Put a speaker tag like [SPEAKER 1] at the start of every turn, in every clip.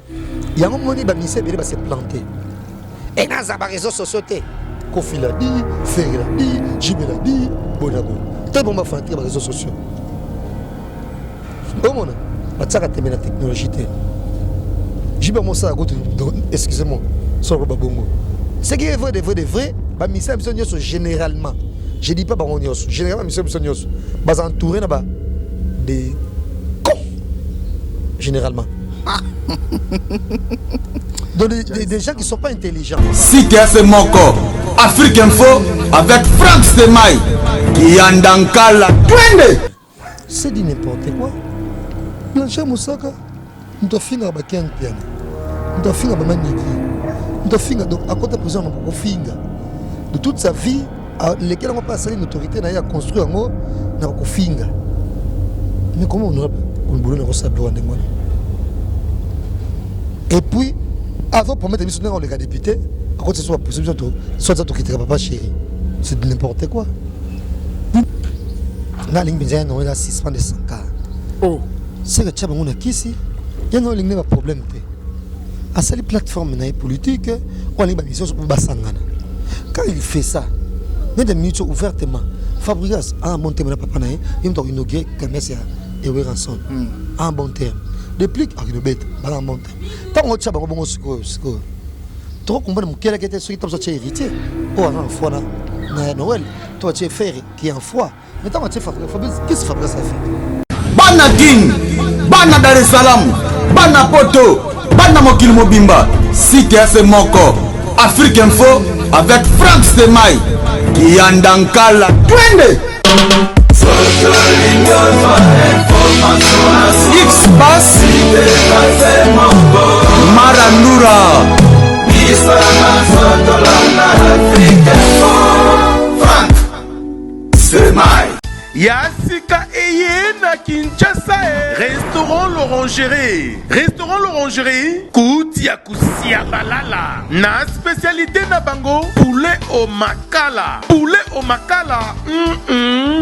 [SPEAKER 1] Il y a un moment où il va se planter. Et dans les réseaux sociaux, Kofi l'a dit, Ferry l'a dit, Jimé l'a dit, Bonabo. Très bon, ma femme, les réseaux sociaux. Au monde, tu as la technologie. Jimé, moi, ça, excusez-moi, sur le babongo. Ce qui est vrai, de vrai, généralement. Je ne dis pas généralement, ils entourés des cons. Généralement. Donc des gens qui ne sont pas intelligents.
[SPEAKER 2] Si tu es mon corps, Afrique Info avec Franck Semaï qui est dans Kala.
[SPEAKER 1] C'est dit n'importe quoi. Blanchard Moussaka, nous devons finir avec un piano. Nous devons finir avec un niki. Nous devons finir donc à côté de présent, nous devons finir. De toute sa vie, lesquels on pas une autorité à construire un mot, nous devons finir. Mais comment on aura le boulot de savoir de moi? Et puis, avant pour mettre les dans les gars députés, à côté de soit possible, soit ça qui papa chéri. C'est de n'importe quoi. La ligne bizarre, on a 6 francs de 100 cas. Oh, c'est que tu as un ici, il y a un problème. À cette plateforme politique, on a une mission sur Bassangana. Quand il fait ça, il y a des minutes ouvertement. Fabrice a un bon terme, papa, il m'a inauguré comme ça, et oui, rançon. En bon terme. Depuis qu'il y a une bête, il y a un bon terme. Tant que tu as un bon secours, tu comprends quel est ce qui t'a hérité. Oh, non, foi, Noël, toi tu es fer qui est en foi. Mais tant que tu es Fabrice, qu'est-ce que Fabrice a fait?
[SPEAKER 2] Bana King, Bana Dar es Salaam, Bana Poto, Bana Mokil Mobimba, si tu es mon corps, Afrique Info avec Franck Semaï qui est dans Kala. X-Bass Marandura Franck Semaï
[SPEAKER 3] Yasika Eye na Kinshasa. Restaurant l'Orangerie. Restaurant l'Orangerie. Koutia Kousia Balala. Na spécialité na bango. Poulet au makala. Poulet au makala.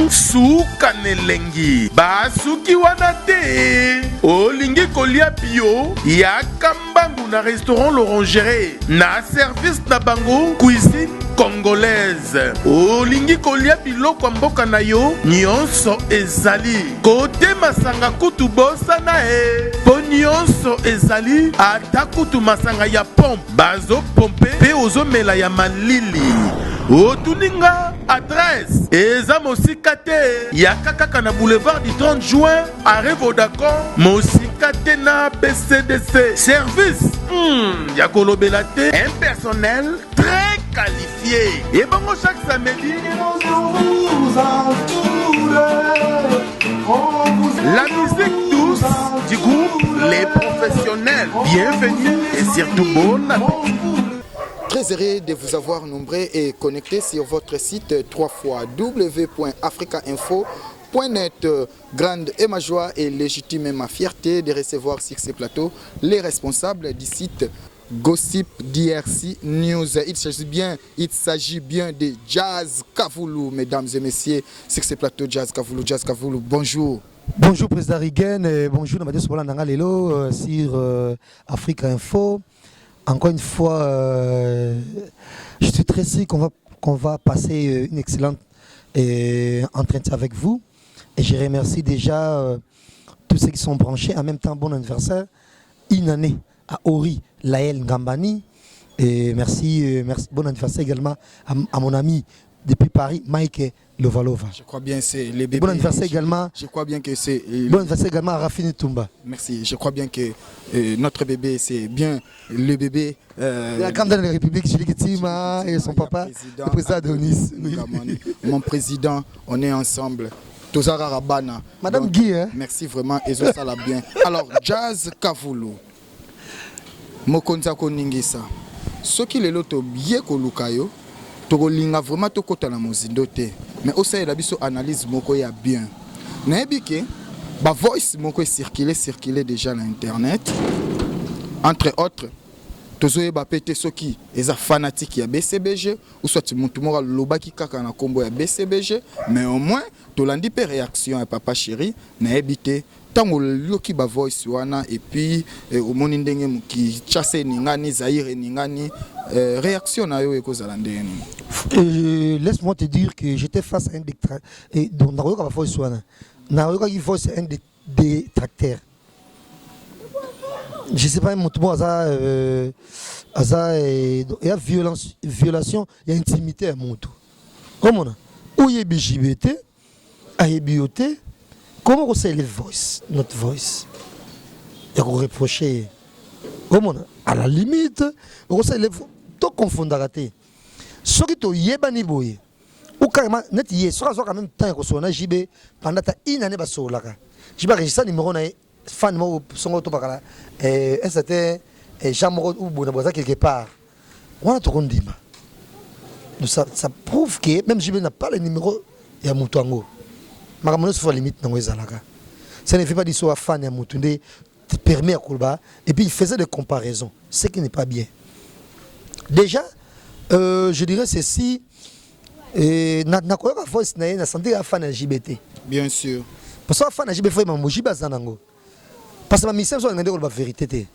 [SPEAKER 3] Souka nelengi. Basuki wanate. Olingi kolia bio. Yakambangu na restaurant l'Orangerie. Na service na bango. Cuisine congolaise. Olingi kolia biloko mboka na yo. Nyonso ezali kote masanga kutu bosana po nyonso ezali ata kutu masanga ya pompe bazo pompe pe ozomela ya malili otuninga adresse eza mosika te ya kaka na boulevard du 30 juin arrêt Vodacom mosika te na BCDC service ya kolobela te un personnel très qualifié et bon chaque samedi la musique douce du groupe Les Professionnels. Bienvenue et surtout bon appétit.
[SPEAKER 4] Très heureux de vous avoir nombreux et connectés sur votre site www.africainfo.net. Grande est ma joie et légitime est ma fierté de recevoir sur ce plateau les responsables du site Gossip DRC News. Il s'agit bien de Jazz Kavoulou, mesdames et messieurs, sur ce plateau Jazz Kavoulou, bonjour.
[SPEAKER 1] Bonjour Président Rigen, bonjour Namadé Sobola Lelo sur Africa Info. Encore une fois, je suis très sûr qu'on va passer une excellente entretien avec vous. Et je remercie déjà tous ceux qui sont branchés. En même temps, bon anniversaire. Une année à Ori Laël Ngambani. Et merci, bon anniversaire également à mon ami depuis Paris, Mike Lovalova.
[SPEAKER 4] Je crois bien que c'est les bébés.
[SPEAKER 1] Bon anniversaire également.
[SPEAKER 4] Je crois bien que c'est.
[SPEAKER 1] Bon anniversaire également à Rafini Toumba.
[SPEAKER 4] Merci. Je crois bien que notre bébé, c'est bien le bébé.
[SPEAKER 1] La grande de la République, Julie Ketima et son papa, le président Adonis. Oui.
[SPEAKER 4] Mon président, on est ensemble. Tozara Rabana.
[SPEAKER 1] Madame Guy, hein?
[SPEAKER 4] Merci vraiment. Et ça l'a bien. Alors, Jazz Kavoulou. Mokonza Koningisa. Ce qui est l'autre bien kolukayo. Togolinga vraiment tokota na mozindo te mais aussi la biso analyse moko ya bien na ebike ba voice moko circuler déjà na internet entre autres tozoye ba pété soki eza fanatique ya BCBG ou soit mutu moko lobaki kaka na kombo ya BCBG mais au moins tolandi pe réaction ya papa chéri na ebité tango yoki ba voice wana et puis omoni ndenge muki chasse ningani Zaire ningani réaction na yo ekozala ndeni.
[SPEAKER 1] Laisse-moi te dire que j'étais face à un détracteur et donc na yoka ba voice wana na yoka ki voice un détracteur. Je sais pas un mot il y a violation, il y a intimité à mon tour. Comment où il y a BJBT, à BOT, comment on sait les voice, notre voice. Il y a qu'on reprocher. Comment à la limite, on sait les tout confondre raté. Ce qui to yebani boy. Ou carrément net yé, soit quand même temps qu'on soit JB pendant une année bas sur là. JB registre numéro na fan mo son auto bakala c'était Jean-Moro ou Bonabosa quelque part. On a tout condima. Donc ça prouve que même JB n'a pas le numéro ya Mutuango. Makamono se fait limite dans ezalaka. Ça ne fait pas du soit fan ya Mutunde te permet à Kolba et puis il faisait des comparaisons, ce qui n'est pas bien. Déjà je dirais ceci na quoi voice na santé à fan LGBT.
[SPEAKER 4] Bien sûr.
[SPEAKER 1] Parce que fan LGBT fait mamoji bazanango. Parce que ma mission c'est de la vérité.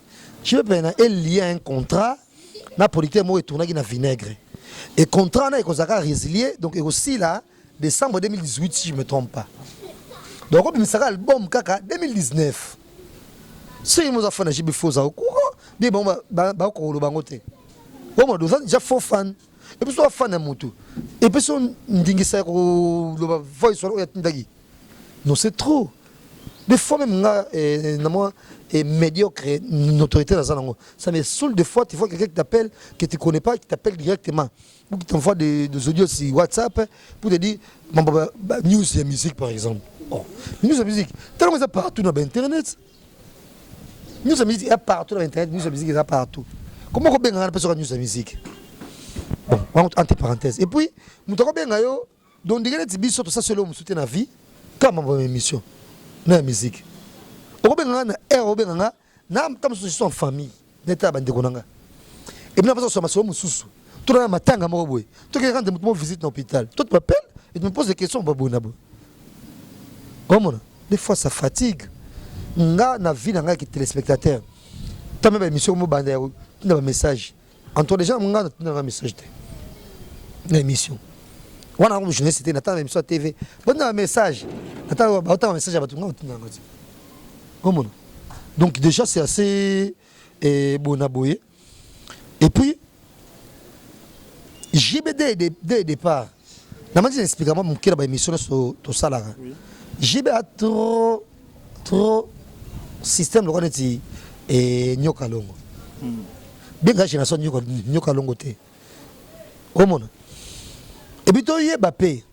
[SPEAKER 1] Je veux bien il y a un contrat na producteur mo retourner na vinaigre. Et contrat na ekozaka résilier donc aussi là décembre 2018 si je me trompe pas. Donc on sera album kaka 2019. Si nous avons fait un JB faux au courant, bien bon ba ko lo bangote. Bon deux ans déjà faux fan. Et puis soit fan à moto. Et puis son ndingisa ko lo voice sur ya tindagi. Non c'est trop. Des fois même là médiocre une autorité dans ça. Ça me saoule des fois tu vois quelqu'un qui t'appelle que tu connais pas qui t'appelle directement ou qui t'envoie des audios sur WhatsApp pour te dire news et musique par exemple. Oh, news et musique. Tellement ça partout dans internet. News et musique il y a partout dans internet, news et musique il y a partout. Comment on peut bien sur news et musique? Bon, entre parenthèses. Et puis, nous avons bien yo donc dire que biso tout ça c'est l'homme soutien la vie comme mon émission. Na musique. Obenga na obenga na comme si sont en famille. Neta bande konanga. Et bien parce que so mususu. Tout na matanga mo boy. Tout que quand tu visite l'hôpital, tout m'appelle et tu me poses des questions ba bonabo. Comment des fois ça fatigue. Nga na vie na nga qui téléspectateur. Ta même émission mo bande na un message. Entre les gens nga na un message de l'émission. Wana comme je n'ai cité na ta émission TV. Bon un message. Attends un message à tout le monde. Comment? Donc déjà c'est assez bon aboyé. Et puis JBD dès départ. Na m'a dit expliquer-moi mon kila ba émission sur to salaire. JB a trop système le connaît et nyoka longo. Bien que génération nyoka longo té. Comment? Et puis toi yeba paye.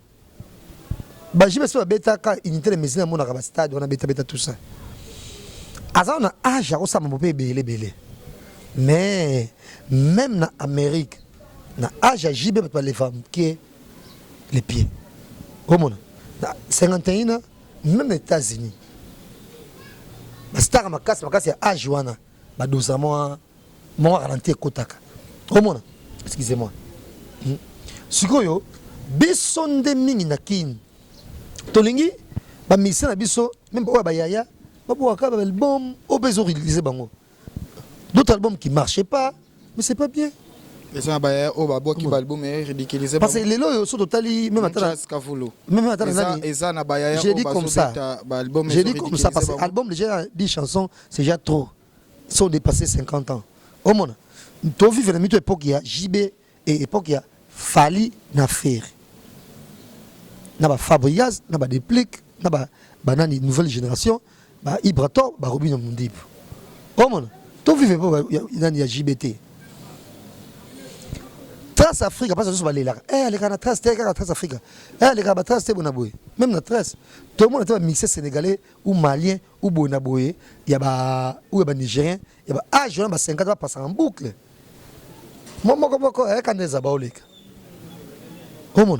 [SPEAKER 1] Bah JB c'est bêta quand unité de maison mon na stade on a bêta tout ça. Azan na âge à ça mon belé. Mais même na Amérique na âge à JB pas les femmes qui les pieds. Comment? Na 51 même les États-Unis. Ba star makasi ya âge wana ba 12 mois mon ralenti kotaka. Comment? Excusez-moi. Sikoyo bisonde mingi na kin. Tolingi ba mission na biso même ba yaya ba boaka ba album au besoin réaliser bango. D'autres albums qui marchaient pas mais c'est pas bien.
[SPEAKER 4] Et ça ba o ba boaki ba album est ridiculisé
[SPEAKER 1] parce que les loyo sont totally même attends même attends
[SPEAKER 4] ça na ba yaya
[SPEAKER 1] j'ai dit comme ça j'ai dit comme ça parce que album déjà 10 chansons c'est déjà trop sont dépassés 50 ans au monde to vivre dans une époque il y a JB et époque il y a Fali na faire na ba Fabriaz na ba Déplique na ba banani nouvelle génération ba Ibrato ba Robin Mundip au monde to vivre pas il y a JBT Trace Afrique parce que ça va aller là les gars na Trace Afrique les gars ba Trace Bonaboy même na Trace tout le monde était mixé sénégalais ou malien ou Bonaboy il y a ba ou ba nigérien il y a ba âge on ba 50 va passer en boucle moi quand des abaolek comment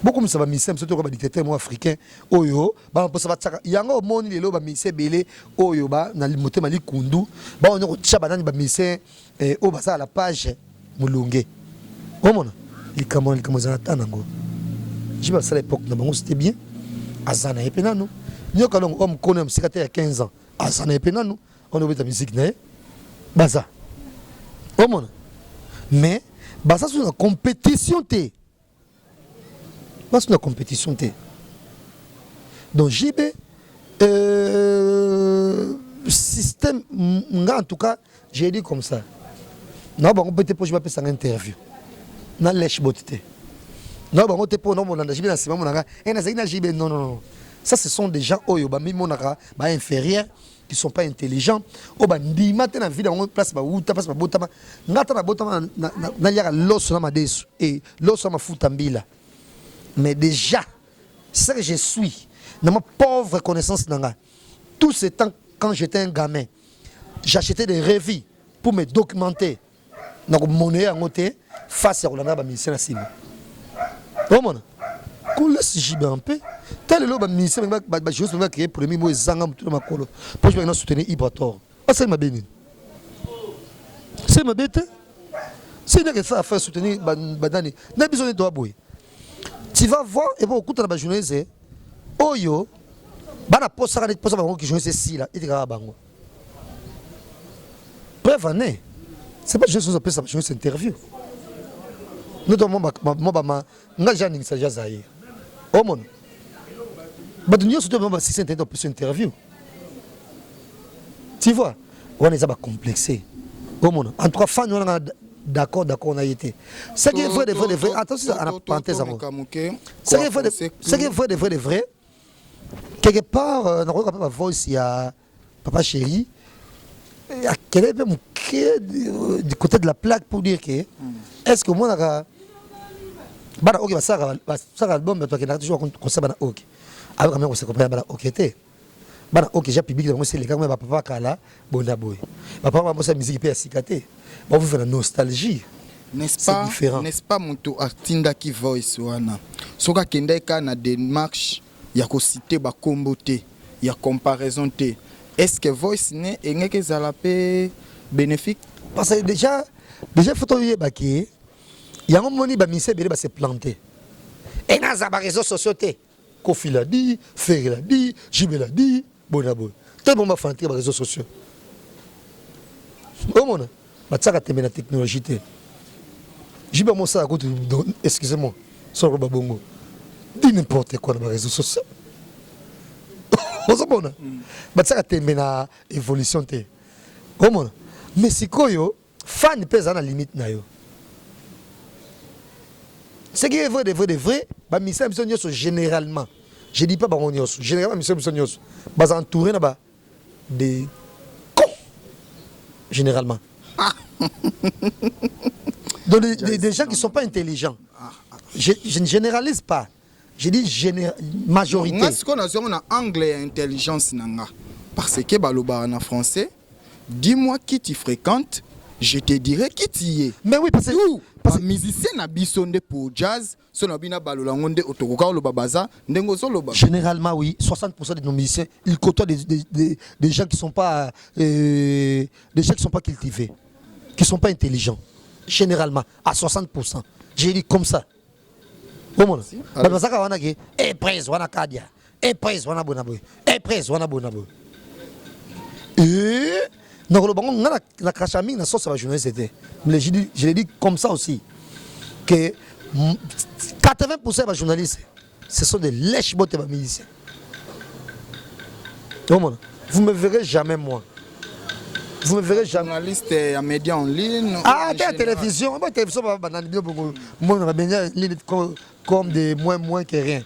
[SPEAKER 1] beaucoup ça va mixer surtout comme dictateur moi africain oyo ba ça va tsaka yango moni lelo ba mixé belé oyo ba na motema likundu ba on ko tcha banani ba mixé o ba ça la page mulunge comment les comment ça attend ngo je pense à l'époque na bango c'était bien azana et penano nyoka longo homme connaît musicate ya 15 ans ça n'a pas nous on obeta musique né baza au monde mais baza sur la compétition té baza sur la compétition té donc JB système en tout cas j'ai dit comme ça non bon peut-être pour je vais faire une interview na lèche beauté non bon peut-être pour non mon JB na sima monanga et na JB non ça ce sont des gens oyo ba mi monaka ba inférieurs qui sont pas intelligents o ba ndima te na vie dans place ba uta place ba botama ngata na botama na yaka loso na madesu et loso ma futa mbila mais déjà ce que je suis dans ma pauvre connaissance nanga tout ce temps quand j'étais un gamin j'achetais des revues pour me documenter donc monnaie en côté face à Rolanda ba ministère na sima o mona qu'on laisse JB en paix tel le ministère ba chose va créer premier mot zanga mutu na makolo pour je vais soutenir Ibrator c'est ma béni c'est ma bête c'est n'est que ça à faire soutenir badani n'a besoin de toi boy tu vas voir et bon écoute la journaliste oyo bana posa bango qui journaliste si là il va bango bref année c'est pas juste ça ça journaliste interview nous devons moi nga jani ça jazaï oh mon bah de nous surtout si c'est une interview tu vois on est pas complexé oh mon en tout cas fan on a d'accord on a été c'est qui est vrai de vrai attention à la parenthèse c'est qui est vrai de vrai quelque part on regarde ma voice il y a papa chéri à quel est mon du côté de la plaque pour dire que est-ce que moi bana ok basaka album toi qui n'a toujours comme ça bana ok avec même on se comprend bana ok té bana ok j'ai public donc c'est les gars mais papa kala bona boy papa moi ça musique pe asikaté on veut faire la nostalgie
[SPEAKER 4] n'est-ce pas moto atinda ki voice wana soka kendeka na démarche ya ko citer ba komboté ya comparaison té est-ce que voice né engeke zalape bénéfique
[SPEAKER 1] parce que déjà photo yebaki yango moni ba mise bele ba se planter et na za ba réseaux sociaux té Kofi l'a dit Ferry l'a dit JB l'a dit bonabo tout bon ba fanter ba réseaux sociaux o mona ba tsaka tembe na technologie té JB mo ça côté excusez-moi sur ba bongo dit n'importe quoi na ba réseaux sociaux o so bona ba tsaka tembe na évolution té o mona mais sikoyo fan pesa na limite na yo. Ce qui est vrai de vrai, bah mission généralement. Je dis pas bah on y généralement mission bah entouré là-bas des cons généralement. Donc des gens qui sont pas intelligents. Je ne généralise pas. Je dis majorité.
[SPEAKER 4] Est-ce qu'on a anglais et intelligence nanga parce que baloba en français, dis-moi qui tu fréquentes. Je te dirais qui tu es.
[SPEAKER 1] Mais oui, parce que
[SPEAKER 4] musicien na bisonde pour jazz, son abina balola ngonde otokoka lo babaza, ndengo solo.
[SPEAKER 1] Généralement oui, 60% de nos musiciens, ils côtoient des gens qui sont pas des gens qui sont pas cultivés, qui sont pas intelligents. Généralement à 60%. J'ai dit comme ça. Comment ça bazaka wana ke e presse wana kadia. E presse wana bonaboy. E presse wana bonaboy. Donc le bon la crachamine na sauce à journaliste c'était mais je l'ai dit comme ça aussi que 80% des journalistes ce sont des lèches bottes de musiciens. Vous me verrez jamais moi. Vous me verrez jamais
[SPEAKER 4] journaliste à médias en ligne
[SPEAKER 1] la télévision comme des moins que rien.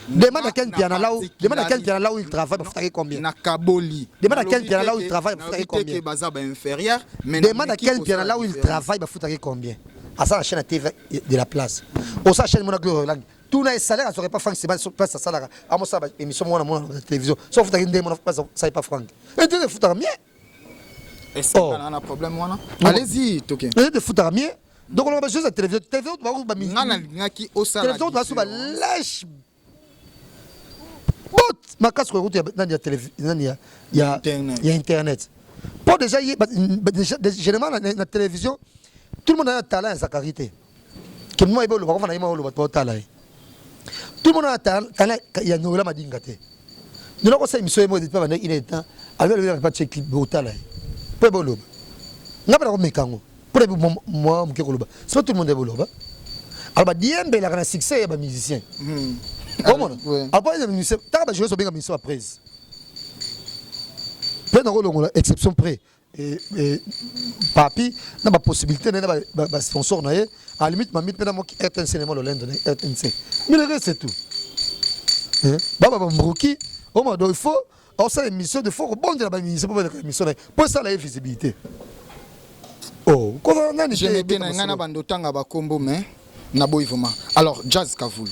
[SPEAKER 1] Demande à quel piano là où il travaille pour faire combien. Demande à quel piano là où il travaille pour faire combien. Demande à quel piano là où il travaille pour faire combien. À ça la chaîne TV de la place. Au ça chaîne Monaco Lang. Tout les salaires ne serait pas franc, c'est pas sur place ça là. À moi ça émission moi la télévision. Sauf que tu as ça pas franc. Et tu le foutre mieux.
[SPEAKER 4] Est-ce qu'on a un problème moi là? Allez-y, OK.
[SPEAKER 1] Et de foutre mieux. Donc on va juste la télévision. Télévision tu vas où ba mi. Télévision tu vas sur ba lèche. Ma casse sur route il y a internet. Pour déjà généralement la télévision tout le monde a un talent à sa carité. Que moi il va le voir on a le talent. Tout le monde a un talent il y a Noël Madingate. nous avons ça émission moi depuis pendant une temps alors il pas check clip bota là pour boloba n'a pas comme mekango pour moi mke koloba c'est pas tout le monde est boloba alors ba diembe la grand succès ba musicien comment après les musiciens t'as pas joué sur bien musicien après peut dans rôle exception près et papi n'a pas possibilité n'a pas sponsor na à la limite ma mythe na mo RTNC na mo le lendo RTNC mais le reste c'est tout baba mbruki au moins il faut ça émission de faut rebondir la émission pour faire émission pour ça la visibilité oh comment on a
[SPEAKER 4] je n'ai bien ngana bando tanga ba kombo mais na boivoma alors Jazz Kavulu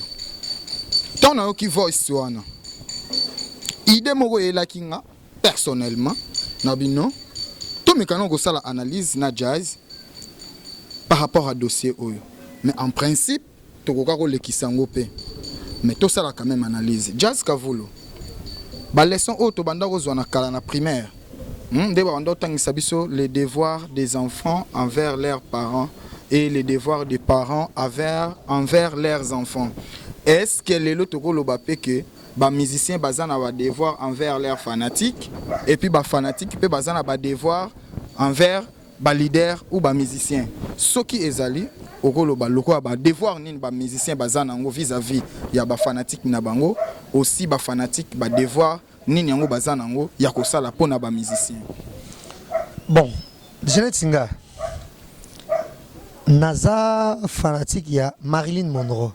[SPEAKER 4] tant na ki voice wana idée moko ela kinga personnellement na bino to mekano ko sala analyse na Jazz par rapport à dossier oyo mais en principe to ko ka ko lekisango pe mais tout ça là quand même analyse Jazz Kavulu ba leçon auto banda kozwa na kala na primaire de banda tangisa biso les devoirs des enfants envers leurs parents et les devoirs des parents envers leurs enfants. Est-ce que les loto koloba pe que ba musicien bazana ba devoir envers leurs fanatiques et puis ba fanatique pe bazana ba devoir envers ba leader ou ba musicien soki ezali okoloba loko ba devoir nini ba musicien bazana ngo vis-à-vis ya ba fanatique na bango aussi ba fanatique ba devoir nini yango bazana ngo ya kosala pona ba musicien.
[SPEAKER 1] Bon Jeanette Singa naza fanatique ya Marilyn Monroe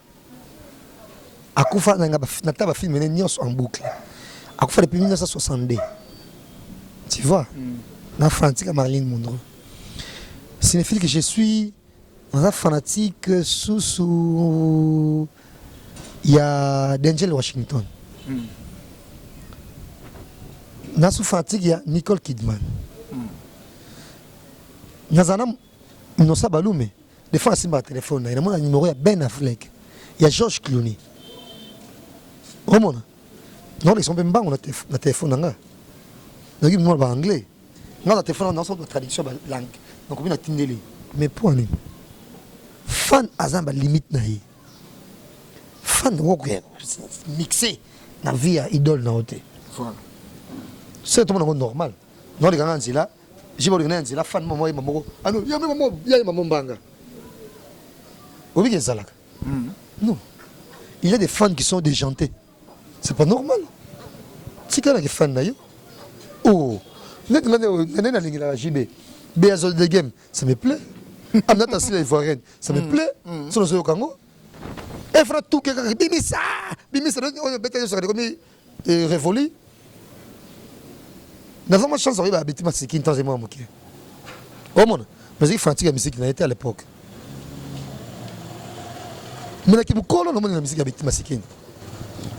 [SPEAKER 1] akufa na taba film nyos en boucle akufa depuis 1962 tu vois na fanatique ya Marilyn Monroe signifie que je suis un fanatique sous il y a Denzel Washington. Nasu fanatique il y a Nicole Kidman. Nazana Inosa Balume. Des fois c'est ma téléphone, il y a mon numéro il y a Ben Affleck. Il y a George Clooney. Romona. Non, ils sont même pas on a téléphone là. Donc ils m'ont parlé anglais. Non, la téléphone dans son traduction langue. Donc on a tindeli. Mais pour nous fan azamba limite na yi fan woko mixé na vie à idole na hote
[SPEAKER 4] Voilà.
[SPEAKER 1] c'est tout le monde normal non les gars là j'ai pas regardé là fan maman maman ah non il y a maman banga obi que ça là non il y a des fans qui sont déjantés c'est pas normal si quand les fans na yo oh net na linga JB Béazol de game ça me plaît. Amnata Sila Ivoirienne, ça me plaît. C'est le Congo. Et frère tout quelqu'un bimisa, on est bête sur comme révolu. N'a pas chance d'arriver à habiter ma séquine tant et moi mon cœur. Oh mon, mais il fatigue la musique n'a été à l'époque. Mais là qui me colle non la musique habiter ma séquine.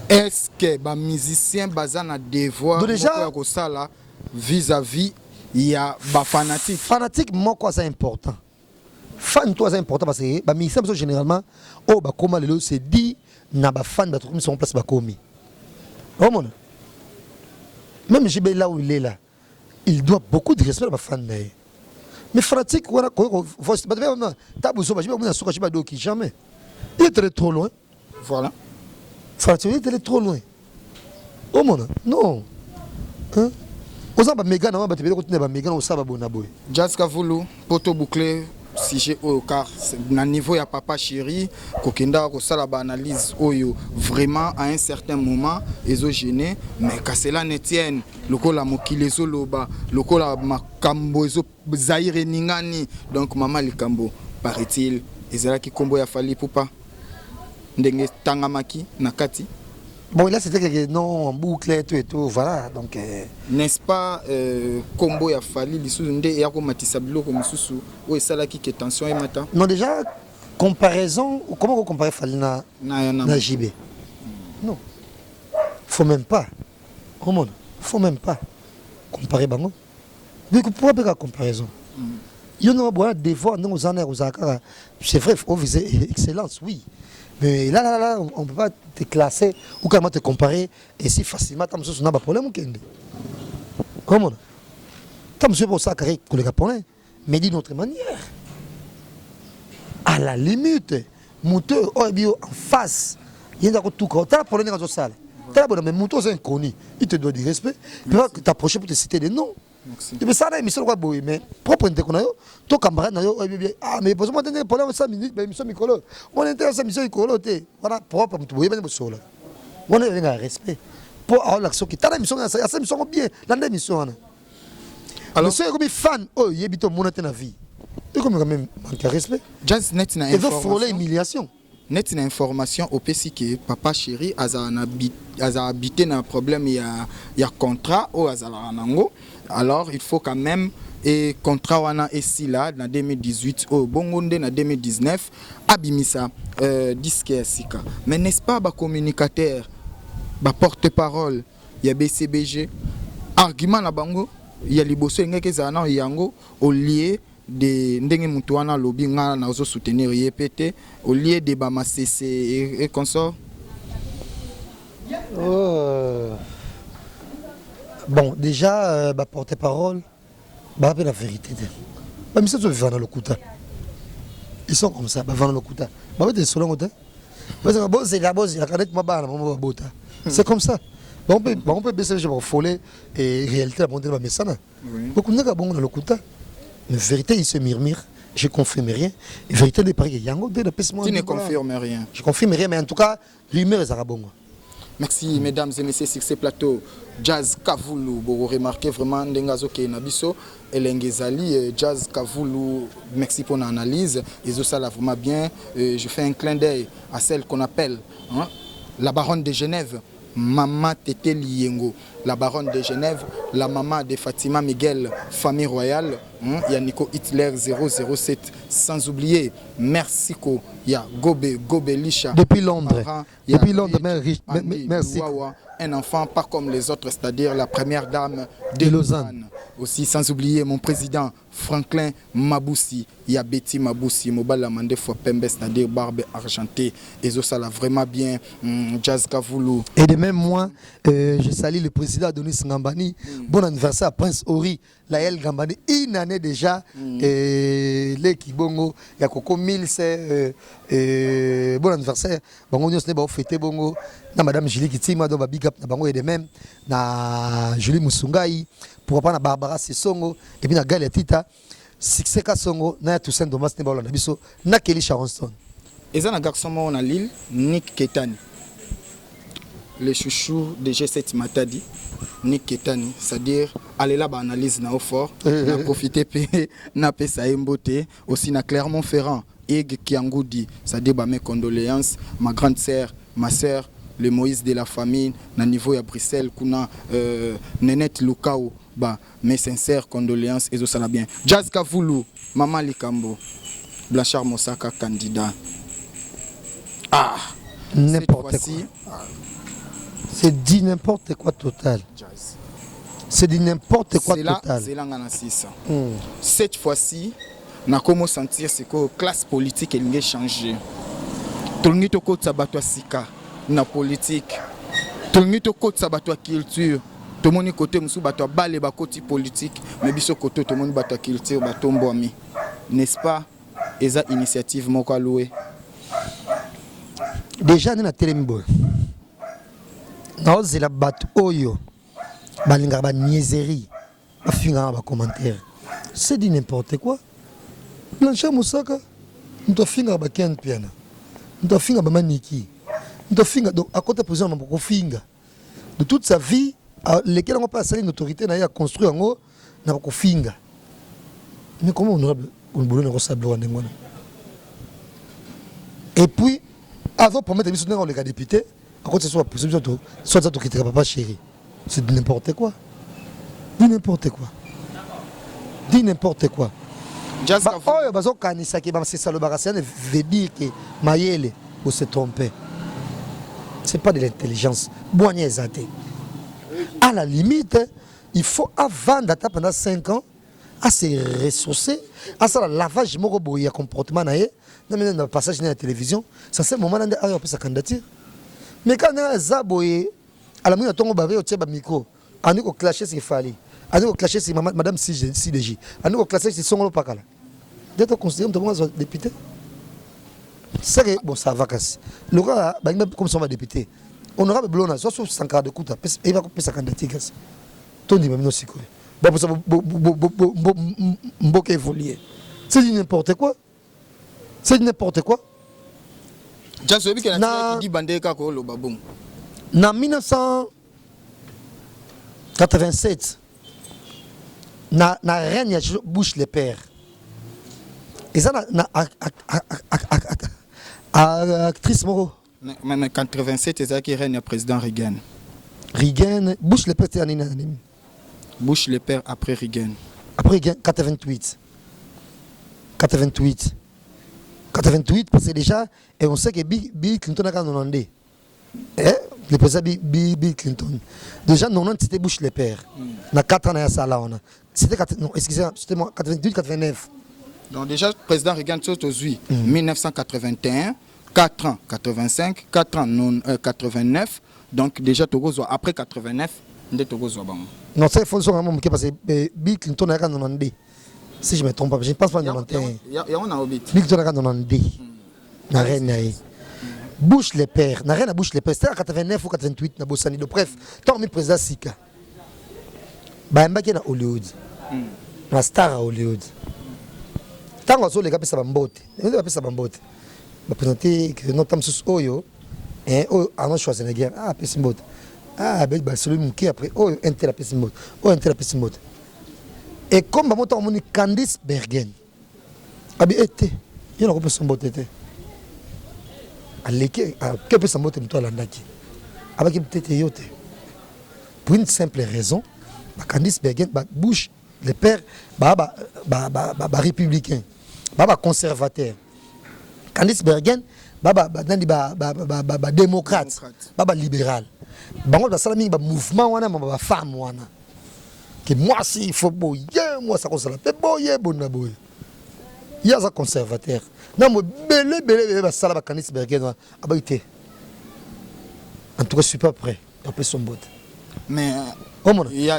[SPEAKER 4] Est-ce que ba musicien bazana devoir
[SPEAKER 1] déjà
[SPEAKER 4] ko sala vis-à-vis il y a ba fanatique.
[SPEAKER 1] Fanatique moi quoi c'est important. Fan toi c'est important parce que les musiciens généralement oh bah comment les c'est dit na ba fan ba truc sont en place ba komi. Oh mon. Même JB là où il est là, il doit beaucoup de respect à ba fan. Mais fanatique voilà voice ba vraiment tabu so ba JB on a soka JB doki jamais. Il est très trop loin.
[SPEAKER 4] Voilà.
[SPEAKER 1] Fanatique il est trop loin. Oh mon. Non. Hein? Aux aba méga na ba te continuer ba méga au saba bona boy.
[SPEAKER 4] Jazz Kavulu poto bouclé sujet au car na niveau ya papa chéri kokenda ko sala ba analyse oyo vraiment à un certain moment exogéné mais ka cela ne tienne lokola mokile zoloba lokola makambo ezo zaire ningani donc mama likambo paraît-il ezala ki kombo ya fali poupa ndenge tangamaki na kati.
[SPEAKER 1] Bon, là c'était que non en boucle et tout, voilà. Donc,
[SPEAKER 4] n'est-ce pas, combo ya fali lisou nde ya ko matisa biloko misusu o esala ki tension et mata.
[SPEAKER 1] Non déjà comparaison, comment on compare fali na JB. Non. Faut même pas. Comment? Faut même pas comparer bango. Mais pourquoi pas comparaison? Il y a un devoir nous en aux akara. C'est vrai, faut viser excellence, oui. Mais là, on ne peut pas te classer ou comment te comparer et si facilement, tu as un problème. Comment? Tu as un carré pour les Japonais, mais d'une autre manière. À la limite, moteur en face, il y a tout cas, tu as un problème dans la salle. T'as bon, mais Mouton, c'est inconnu. Il te doit du respect. Il peut pas t'approcher pour te citer des noms.
[SPEAKER 4] Merci.
[SPEAKER 1] Et puis ça, là, émission, quoi, mais propre, ton camarade, ah, mais pour moi, pendant 5 minutes, émission, Mikolo. On est intéressé à l'émission, Mikolo, voilà, propre, tu vois, on a un respect. Pour avoir l'action qui t'a l'émission, ça émission bien, l'émission. Alors, c'est comme fan, oh, il y a bito mon na vie. Et comme quand même manque de respect.
[SPEAKER 4] Jazz net na
[SPEAKER 1] information. Et
[SPEAKER 4] information.
[SPEAKER 1] veut frôler humiliation.
[SPEAKER 4] Net na information au PC que papa chéri a habité na problème il y a contrat au azala nango. Alors il faut quand même et contrat wana ici là en 2018 au bongonde en 2019 abimisa disque sika. Mais n'est-ce pas ba communicateur, ba porte-parole, il y a BCBG argument na bango, il y a liboso ngeke zana yango au lieu de ndenge mutu wana lobi nga na ozo soutenir yepete au lieu de ba masese et consort.
[SPEAKER 1] Bon, déjà, porte-parole, la vérité. Mais ça, tu vas dans le Kouta. Ils sont comme ça, dans le Kouta. C'est comme ça. On peut baisser les gens pour foler et réalité à monter mais ça. Beaucoup de gens dans le Kouta. Mais vérité, ils se murmurent. Je ne confirme rien. Et vérité, des paris,
[SPEAKER 4] tu ne confirmes rien.
[SPEAKER 1] Je confirme rien, mais en tout cas, l'humeur est arabongo.
[SPEAKER 4] Merci mesdames et messieurs sur ce plateau. Jazz Kavoulou, vous remarquez vraiment Ndengazo qui est Nabiso, Elengezali, Jazz Kavoulou, merci pour l'analyse. Ils ont ça là vraiment bien. Je fais un clin d'œil à celle qu'on appelle la baronne de Genève, Maman Tété Liengo. La baronne de Genève, la maman de Fatima Miguel, famille royale, Yannico Hitler 007, sans oublier Mercico, il y a Gobe Lisha.
[SPEAKER 1] Depuis Londres, merci.
[SPEAKER 4] Un enfant pas comme les autres, c'est-à-dire la première dame de Lausanne. Aussi, sans oublier mon président Franklin Maboussi, il y a Betty Maboussi, Mobala Mande fois Pembe, c'est-à-dire barbe argentée. Et ça l'a vraiment bien, Jazz Kavoulou.
[SPEAKER 1] Et de même moi, je salue le président Adonis Ngambani. Bon anniversaire à Prince Ori, Laël Ngambani. Une année déjà, les Kibongo, il y a Coco Mills, bon anniversaire. Bongo, nous avons fêté Bongo. Na Madame Julie Kitima, donc big up na Bango et de même. Na Julie Musungai, pour pas na Barbara Sissongo, et puis na Galia Tita, Succès Kasongo, na Toussaint Thomas Nebala na biso, na Kelly Charonston.
[SPEAKER 4] Et ça, un garçon on a Lille, Nick Ketani. Le chouchou de G7 Matadi, Nick Ketani, c'est-à-dire aller là, analyse na au fort, na profiter, na pesa beauté, aussi na Clermont-Ferrand, Eg Kiangoudi, c'est-à-dire mes condoléances, ma grande sœur, ma sœur, le Moïse de la famille, na niveau à Bruxelles, kuna Nenette Lukao, mes sincères condoléances, et ça va bien. Jazz Kavoulou, Maman Likambo, Blanchard Mosaka, candidat. Ah,
[SPEAKER 1] n'importe quoi. C'est dit n'importe quoi total. C'est dit n'importe quoi total.
[SPEAKER 4] C'est là cette fois-ci, on a comment sentir c'est que la classe politique elle a changé. Tout le monde a côté sabato sika na politique. Tout le monde a côté sabato culture. Tout le monde côté musu bato balé ba côté politique, mais biso côté tout le monde bato culture bato mboami. N'est-ce pas? Eza initiative moko alloué.
[SPEAKER 1] Déjà na telembo. Naoze la bat oyo. Balinga ba niaiserie. Ba finga ba commentaire. C'est dit n'importe quoi. Blanchard Moussaka, nous doit finir ba Ken Piana. Nous doit finir ba Maniki. Nous doit finir donc à côté président ba finga. De toute sa vie, lesquels n'ont pas salé une autorité n'a ya construit en haut n'a pas finga. Mais comment honorable on boulot ne ressemble à n'importe. Et puis avant pour mettre émission dans les députés, à côté soit possible soit ça qui papa chéri. C'est n'importe quoi. Dis n'importe quoi. Dis n'importe quoi. C'est ça le barassin veut dire que Mayele vous se tromper. C'est pas de l'intelligence. À la limite, il faut avant d'attendre pendant 5 ans à se ressourcer, à ça lavage de il comportement dans le passage de la télévision, ça c'est le moment où on peut sa candidature. Mais quand on a Zaboye, à la minute où on a un micro, on a clasher ce qu'il fallait. On a clasher sur Madame CDJ. On a clasher sur Songolo Pakala. D'être considéré comme un député. C'est bon, ça va casser. Le gars, comme son député, honorable Blona, soit sur 100 de coups, il va couper sa candidature. Ton dit même aussi quoi. Bon, pour ça, beaucoup évoluer. C'est n'importe quoi. C'est n'importe quoi.
[SPEAKER 4] Jazz Obi qui dit bandé kako lo babon.
[SPEAKER 1] En 1987, na reine ya Bush le père. Et ça na actrice moro.
[SPEAKER 4] Mais 87 c'est qui reine président Reagan.
[SPEAKER 1] Reagan, Bush le père c'était en année.
[SPEAKER 4] Bush le père après Reagan.
[SPEAKER 1] Après Reagan 88. 88 parce que déjà et on sait que Bill Clinton a gagné. Le président Bill Clinton. Déjà, non, c'était Bush le père. Il y a 4 ans, c'était 88-89.
[SPEAKER 4] Donc déjà, le président Reagan, c'est 1981, 4 ans, 85, 4 ans, 89. Donc déjà, après 89,
[SPEAKER 1] non, c'est faux, parce que Bill Clinton a gagné. Si je ne me trompe pas, je ne pense pas que Bill Clinton a gagné. Bush le père, n'a rien à Bush le père. C'était en 89 ou 88 na Bossani. Bref, tant que président Sika, bah mbaki na Hollywood, na star à Hollywood. Tant que les gars pesa bambote, les gars pesa bambote. Bah présenté que notre tam sus oyo, Arnold Schwarzenegger, pesa bambote. Ben celui qui après Inter pesa bambote, Inter pesa bambote. Et comme bah mon temps on dit Candice Bergen, été, il y a un pesa bambote été. Pour une simple raison, Candice Bergen, Bush, le père, républicain, conservateur. Candice Bergen, démocrate, libéral. Mouvement, femme. Que moi, si il faut boyer, moi, ça console, boyer, bon, il y a un conservateur. Non, mais ça va Candice Bergen. En tout cas, je ne suis pas prêt. Après son bout.
[SPEAKER 4] Mais il y a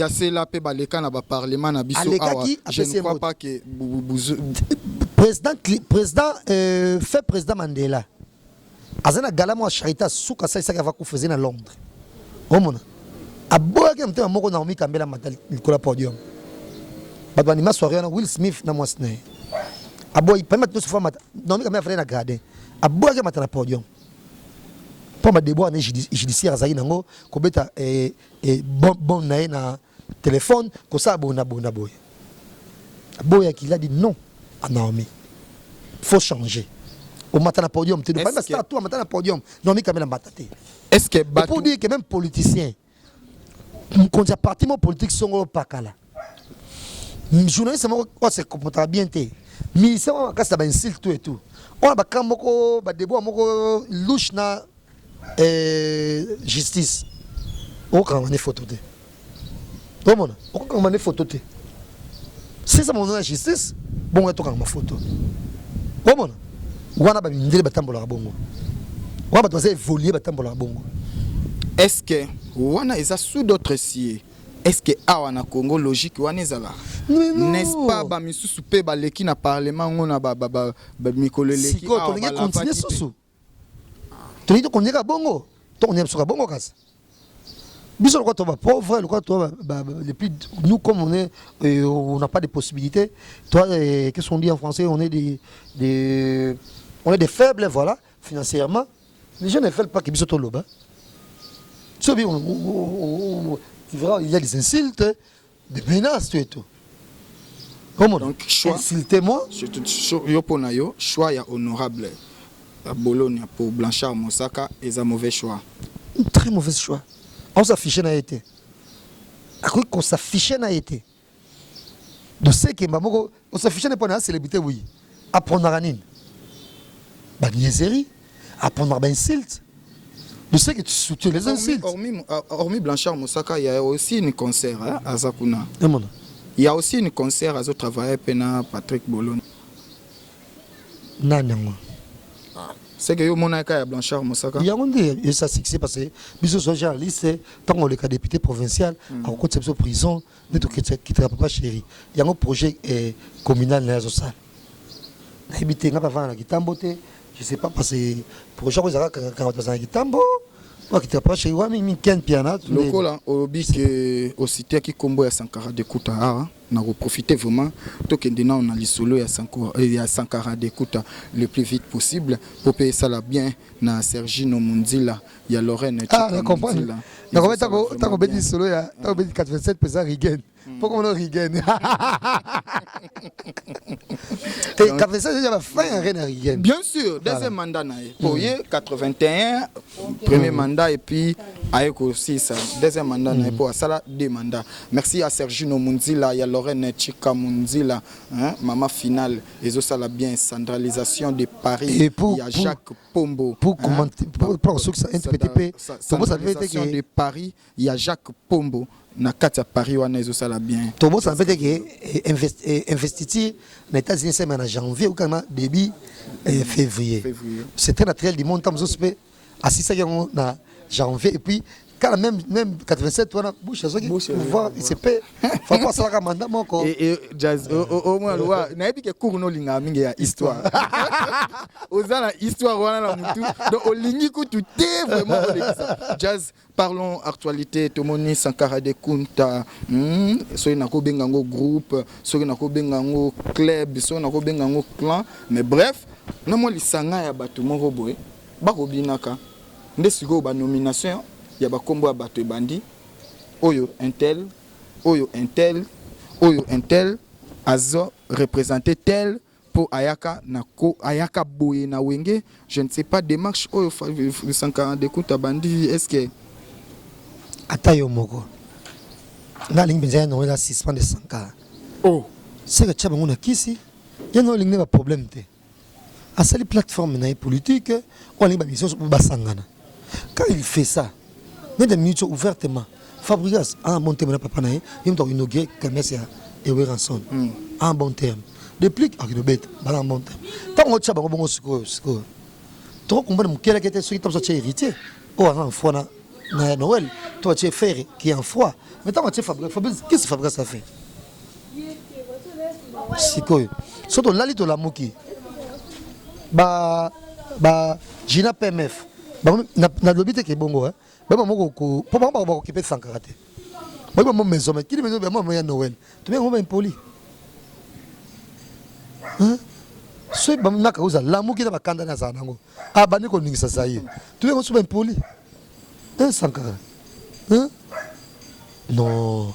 [SPEAKER 4] cela qui est dans le Parlement. Je ne crois pas que
[SPEAKER 1] président fait président Mandela. Azana galamo charita suka ça ça va faisait à Londres. Omona. Aboya ke mtema moko Naomi Campbell matal le podium. Badwani ma soirée na Will Smith na mwasne. Aboy permet de se faire Naomi Campbell fait na garder. Aboya ke matal podium. Pour ma déboire ne judiciaire zaï nango ko beta bon na téléphone ko ça bona boy. Aboya qui a dit non à Naomi. Faut changer. Au matin à podium, tu ne peux pas faire tout au matin à podium. Non, mais quand même,
[SPEAKER 4] est-ce que
[SPEAKER 1] pour dire que même politiciens, quand il y a parti politique, sont au Pakala. Les journalistes se comportent bien. Mais ils sont en insulte tout et tout. On a des débats, louche na justice. On a des photos. On a des photos. Si ça m'a justice, bon, on a des photos. Comment
[SPEAKER 4] est-ce que wana eza sous d'autres sié? Est-ce que awana Congo logique wana ezala? N'est-ce pas ba misusu pe ba leki na parlement ngona ba mikolo leki
[SPEAKER 1] awa ba continuer susu. Tu dis qu'on est bongo. On est sur bongo kas. Biso le quoi pauvre, le quoi les plus nous comme on est on n'a pas de possibilités. Toi qu'est-ce qu'on dit en français? On est des faibles, voilà, financièrement. Les gens ne veulent pas qu'ils soient au loba. Il y a des insultes, des menaces, et tout. Comment donc, insultez-moi.
[SPEAKER 4] Choix honorable à Bologne pour Blanchard Moussaka est un mauvais choix.
[SPEAKER 1] Un très mauvais choix. On s'affichait n'a été. À quoi qu'on s'affichait n'a été. De ce que on s'affichait n'est pas une célébrité, oui. Apprendre à Ranine. Niaiserie, apprendre à insulte. Je sais que tu soutiens les insultes.
[SPEAKER 4] Hormis Blanchard Moussaka, il y a aussi un concert à Zakuna. Il y a aussi un concert à travailler avec Patrick Bologne.
[SPEAKER 1] Non.
[SPEAKER 4] C'est que mon a Blanchard Moussaka.
[SPEAKER 1] Il y a un dit ça succès parce que bisous sont journalistes tant qu'on est député provincial en conception prison ne tout qui travaille pas chéri. Il y a un projet communal dans la salle. Habité n'a pas vendre la guitambote. Je ne sais pas parce que pour les gens qui ont 40 ans, Moi qui te pas chez Wami Miken Piana.
[SPEAKER 4] Lokola obi que au cité qui combo ya Sankara de Kuta na profiter vraiment tokende na on a lisolo ya Sankara de Kuta le plus vite possible pour payer ça là bien na Sergino Munzila ya Lorraine.
[SPEAKER 1] Ah, je comprends. Donc t'as compris solo ya t'as compris 87% Rigen. Pourquoi on a Rigen? Et 87 il y a fin à Rigen.
[SPEAKER 4] Bien sûr, deuxième mandat na pour 81 premier mandat et puis avec aussi ça deuxième mandat na pour ça là deux mandats. Merci à Sergino Munzila, ya Lorraine Chika Munzila, hein, maman finale et ça là bien centralisation de Paris.
[SPEAKER 1] Et pour,
[SPEAKER 4] il y a Jacques Pombo.
[SPEAKER 1] Pour commenter pour ceux qui sont NTPTP,
[SPEAKER 4] centralisation de Paris, il y a Jacques Pombo. Na kati Paris wana ezo sala bien.
[SPEAKER 1] Tobo ça veut dire que investir les États-Unis c'est en janvier ou quand début février. C'est très naturel du monde comme ça se fait assisté na janvier et puis quand même 87 wana bouche ça qui voir il se peut faut pas ça la mandat moko
[SPEAKER 4] et jazz au moins loi na ebi ke cours no linga mingi ya histoire. Ozala histoire wana na mutu donc olingi ko tout est vraiment ça. Jazz parlons actualité tomoni Sankara de Kunta so na ko bengango groupe so na ko bengango club so na ko bengango clan mais bref na mo lisanga ya bato moko boy ba ko binaka ndesiko ba nomination ya ba kombo ya bato bandi oyo intel azo représenter tel pour ayaka nako ayaka boye na wenge je ne sais pas démarche oyo 140 kuta bandi est-ce que
[SPEAKER 1] atayo moko na lingi benza no la suspend de Sankara c'est que tchaba ngona kisi ya no lingi ba problème te asali plateforme na politique on lingi ba mission pour basangana quand il fait ça mais des minutes ouvertement Fabregas en bon terme papa naé il doit inaugurer commerce et Ranson en bon terme depuis avec le bête en bon terme tant on tchaba bongo siko trop comprendre mukela qui était sur qui t'a héritier oh en foi na Noël toi tu es frère qui est en foi mais tant tu Fabregas qu'est-ce que Fabregas a fait siko surtout là lito la moki ba Gina PMF na lobité qui est bongo hein ba moko ko po ba occuper Sankara te ba mo maison mais qui maison ba mo ya Noël tu bien mo impoli hein so ba na ka uza la moki na bakanda na za nango abani ko ningisa sayi tu bien mo so impoli hein Sankara hein non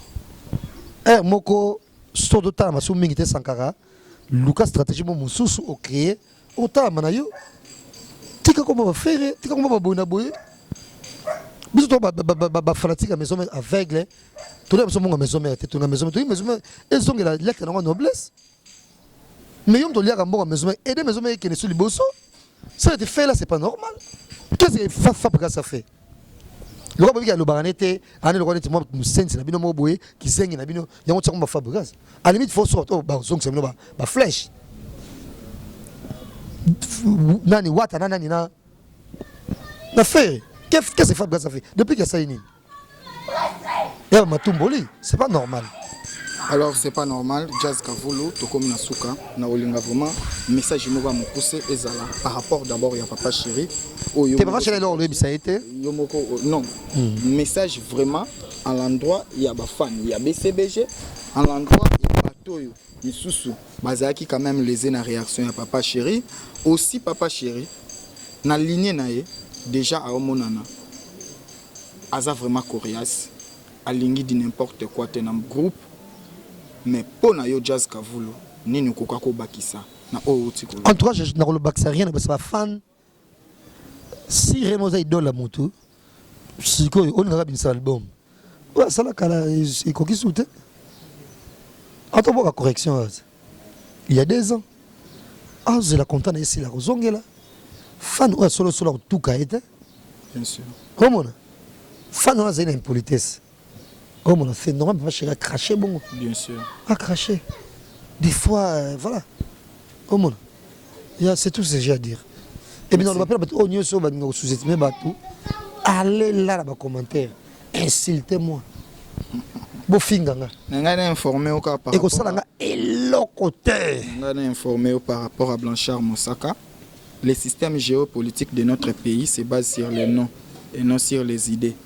[SPEAKER 1] moko so do ta ma so mingi te Sankara Lucas stratégie mo mususu o créer autant manayo tika ko ba faire tika ko ba boina boye biso to ba fanatique à maison aveugle tout le monde maison mère tout na maison et sont la lettre na noblesse mais yom to lia kambo maison et des maisons qui ne sont liboso ça a été fait là c'est pas normal qu'est-ce que Fabregas ça fait le roi bi ya lo baranete ane le roi net mo sense na bino mo boye ki sengi na bino yango tsako ba Fabregas à limite faut sortir ba zong c'est ba flèche nani wata nani na fait qu'est-ce que Fabregas a fait depuis qu'il y a ça ini et matumboli c'est pas normal.
[SPEAKER 4] Alors c'est pas normal Jazz Kavulu to comme na suka na olinga vraiment message mo va me pousser ezala par rapport d'abord ya papa chéri
[SPEAKER 1] oyo papa chéri alors le bisa été
[SPEAKER 4] yomoko non message vraiment à l'endroit ya ba fan ya BCBG à l'endroit ya batoyo misusu bazaki quand même les na réaction ya papa chéri aussi papa chéri na lignée nae déjà à omonana aza vraiment coriace alingi di n'importe quoi tenam groupe mais pour na yo Jazz Kavulu nini koka ko bakisa na o tiko
[SPEAKER 1] en tout cas je na ko bakisa rien parce que fan si Remoza idole mutu siko on nga bin album ouais ça la kala il koki soute attends la correction il y a 2 ans je la contane ici la kozongela fan ou solo tout kaite
[SPEAKER 4] bien sûr
[SPEAKER 1] comment fan on a une impolitesse comme on a fait normalement pas chéri cracher bon
[SPEAKER 4] bien sûr
[SPEAKER 1] à cracher des fois voilà comment c'est tout ce que j'ai à dire et bien on va pas on y so ba sous-estimer ba tout allez là bas commentaire insultez-moi bo finganga
[SPEAKER 4] ngana informé au par
[SPEAKER 1] et ko sala nga élocoteur
[SPEAKER 4] ngana informé par rapport à Blanchard Moussaka. Le système géopolitique de notre pays se base sur le nom et non sur les idées.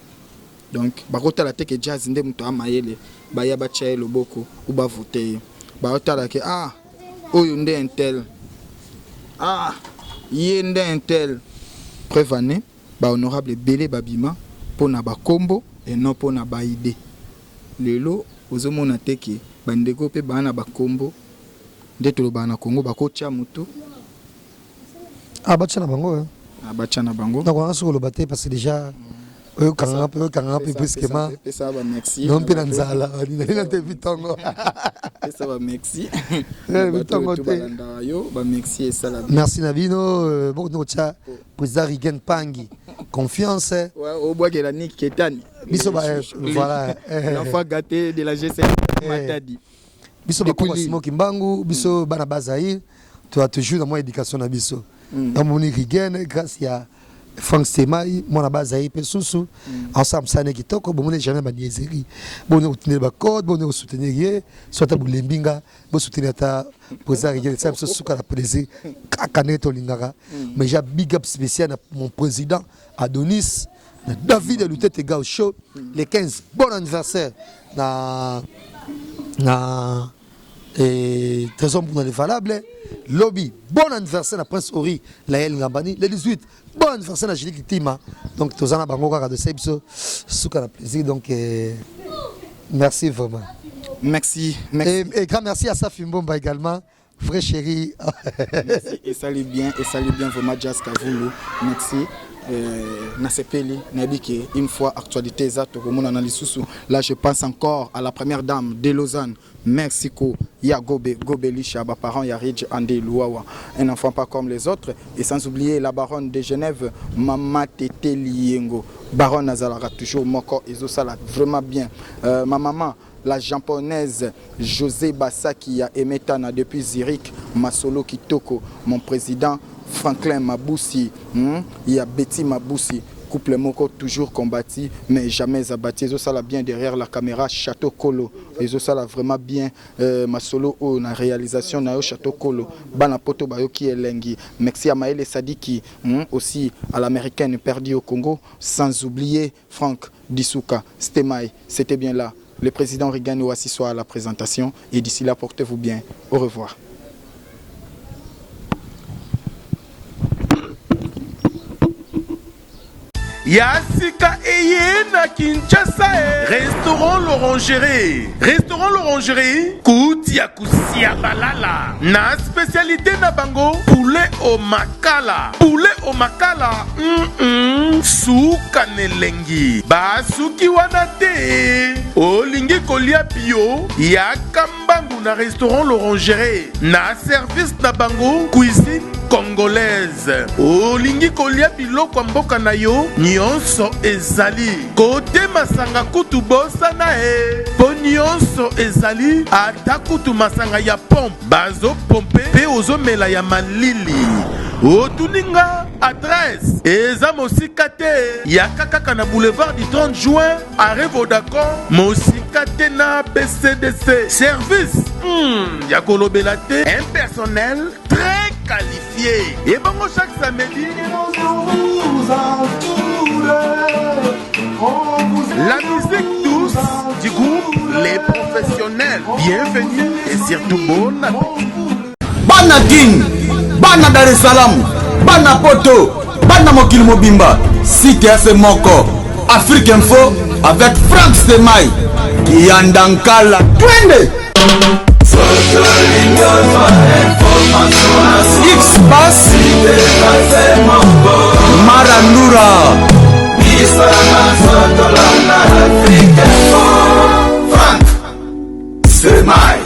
[SPEAKER 4] Donc bakota la teke jazz nde muto amayele baya bachaye loboko ou ba voter bakota la ke oyo nde intel yende intel preuve année ba honorable belé babima pona ba kombo et non pona ba idée lelo ozomona teke bandeko pe bana ba kombo nde to bana Congo bakocha muto
[SPEAKER 1] bacha na bango
[SPEAKER 4] bacha na bango
[SPEAKER 1] donc on a sur le bateau parce que déjà quand on a presque ma
[SPEAKER 4] ça va merci
[SPEAKER 1] non pe nzala ni na te vitongo
[SPEAKER 4] ça va merci
[SPEAKER 1] vitongo te
[SPEAKER 4] yo ba merci ça la
[SPEAKER 1] merci Nabino bon no cha président Rigen Pangi confiance
[SPEAKER 4] au bois que la Nick Ketani
[SPEAKER 1] biso voilà
[SPEAKER 4] l'enfant gâté de la G7 Matadi
[SPEAKER 1] biso ba kwa Simon Kimbangu biso bana bazaïr tu as toujours dans mon éducation na biso dans mon Rigen grâce à Frank Semai, mon abazaï, Pessousou, ensemble, ça n'est kitoko, bon, on n'est jamais baniézeri. Bon, on soutenir le code, bon, on soutenir, soit à Boulembinga, bon, soutenir ta président, ça me souka la plaisir, Kakanet Olingara. Mais j'ai big up spécial à mon président Adonis, David Lutet et Gao Show, les 15, bon anniversaire, et trésor pour les valables, lobby, bon anniversaire à Prince Ori, Laël Ngambani, les 18. Bon anniversaire à Julie Kitima. Donc, tous en bango de Sebso, souka la plaisir. Donc, merci vraiment.
[SPEAKER 4] Merci.
[SPEAKER 1] Et grand merci à Safi Mbomba également, vrai chéri.
[SPEAKER 4] Merci et salut bien vraiment Jazz Kavulu. Merci. Nasepeli Nabiki, une fois actualité exacte là je pense encore à la première dame de Lausanne, Mexico, ya Gobelisha, parent Yaridj Andé Louawa, un enfant pas comme les autres, et sans oublier la baronne de Genève, Mama Tete Liengo, baronne Azalara, toujours Moko, ils ont ça là vraiment bien. Ma maman, la japonaise José Basaki a Emetana depuis Zurich, Masolo Kitoko, mon président Franklin Maboussi, il y a Betty Maboussi, couple Moko toujours combattu mais jamais abattu. Ils ont ça là bien derrière la caméra Château Kolo. Ils ont ça là vraiment bien Masolo au na réalisation na Château Kolo. Bana poto bayo qui est lengi. Merci à Maël Sadiki aussi à l'américaine perdue au Congo. Sans oublier Franck Dissouka, Stemai. C'était bien là. Le président Reagan Ouassi soit à la présentation et d'ici là portez-vous bien. Au revoir.
[SPEAKER 3] Yassika Eye na Kinshasa Restaurant l'Orangerie. Restaurant l'Orangerie Koutia Kusia Balala. Na spécialité na bango poulet au makala. Poulet au makala Souka nelengi Ba suki wana te Olingi kolia bio Yakambangu na Restaurant l'Orangerie. Na service na bango cuisine congolaise. Olingi kolia biloko mboka na yo nyonso ezali. Kote masanga kutu bosa na po nyonso ezali. Ata kutu masanga ya pompe bazo pompe pe ozomela ya malili. Otuninga adresse eza mosika te yaka kaka na boulevard du 30 juin arrêt Vodacom mosika te na BCDC. Service ya kolobela te, un personnel très qualifié. Et bon, chaque samedi la musique douce du groupe Les Professionnels. Bienvenue et surtout bonne appétit.
[SPEAKER 2] Bana King, Bana Dar es Salaam, Bana Poto, Bana Mokil Mobimba, Cité FM Moko, Afrique Info avec Frank Semai, Kiandankala, Twende. X-Bass Marandura